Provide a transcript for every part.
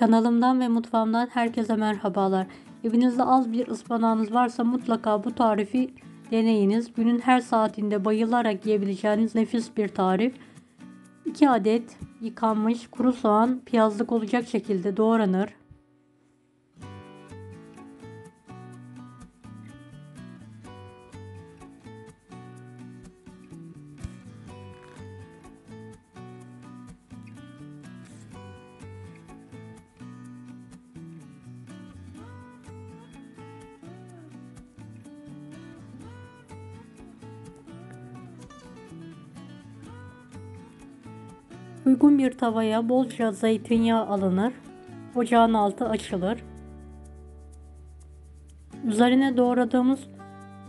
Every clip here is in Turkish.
Kanalımdan ve mutfağımdan herkese merhabalar. Evinizde az bir ıspanağınız varsa mutlaka bu tarifi deneyiniz. Günün her saatinde bayılarak yiyebileceğiniz nefis bir tarif. 2 adet yıkanmış kuru soğan piyazlık olacak şekilde doğranır. Uygun bir tavaya bolca zeytinyağı alınır. Ocağın altı açılır. Üzerine doğradığımız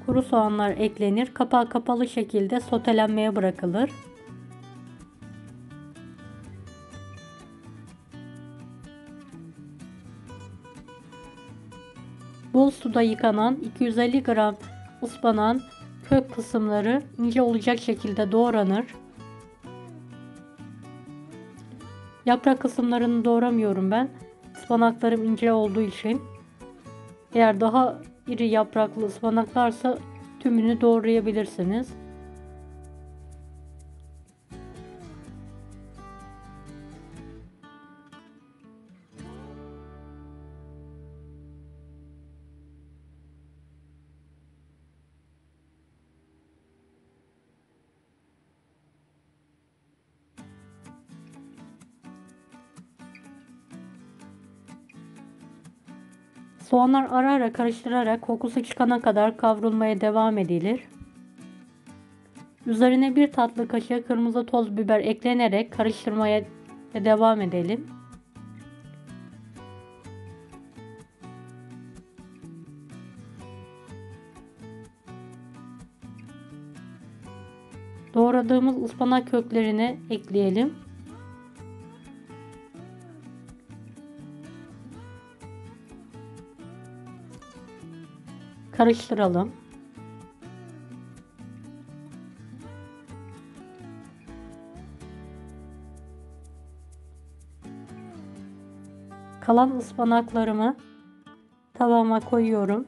kuru soğanlar eklenir. Kapağı kapalı şekilde sotelenmeye bırakılır. Bol suda yıkanan 250 gram ıspanağın kök kısımları ince olacak şekilde doğranır. Yaprak kısımlarını doğramıyorum ben. Ispanaklarım ince olduğu için. Eğer daha iri yapraklı ıspanaklarsa tümünü doğrayabilirsiniz. Soğanlar ara ara karıştırarak kokusu çıkana kadar kavrulmaya devam edilir. Üzerine bir tatlı kaşığı kırmızı toz biber eklenerek karıştırmaya devam edelim. Doğradığımız ıspanak köklerini ekleyelim. Karıştıralım. Kalan ıspanaklarımı tavama koyuyorum.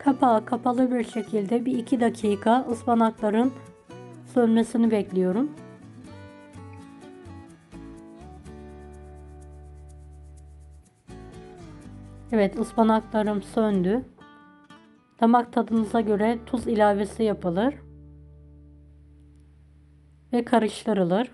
Kapağı kapalı bir şekilde bir 2 dakika ıspanakların sönmesini bekliyorum. Evet, ıspanaklarım söndü. Damak tadınıza göre tuz ilavesi yapılır ve karıştırılır.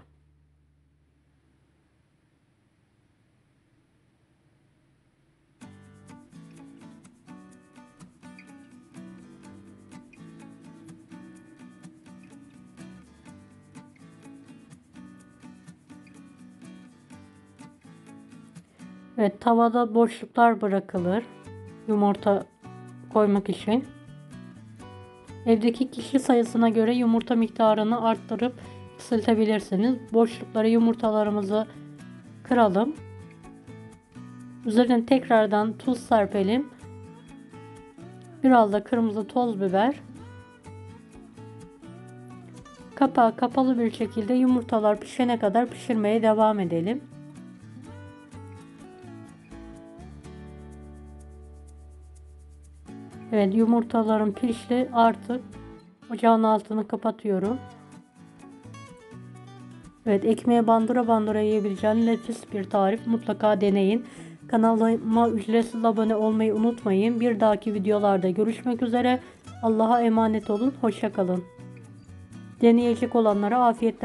Evet, tavada boşluklar bırakılır yumurta koymak için. Evdeki kişi sayısına göre yumurta miktarını arttırıp kısaltabilirsiniz. Boşluklara yumurtalarımızı kıralım. Üzerine tekrardan tuz serpelim. Biraz da kırmızı toz biber. Kapağı kapalı bir şekilde yumurtalar pişene kadar pişirmeye devam edelim. Evet, yumurtalarım pişti. Artık ocağın altını kapatıyorum. Evet, ekmeğe bandıra bandıra yiyebileceğiniz nefis bir tarif. Mutlaka deneyin. Kanalıma ücretsiz abone olmayı unutmayın. Bir dahaki videolarda görüşmek üzere. Allah'a emanet olun. Hoşça kalın. Deneyecek olanlara afiyetler.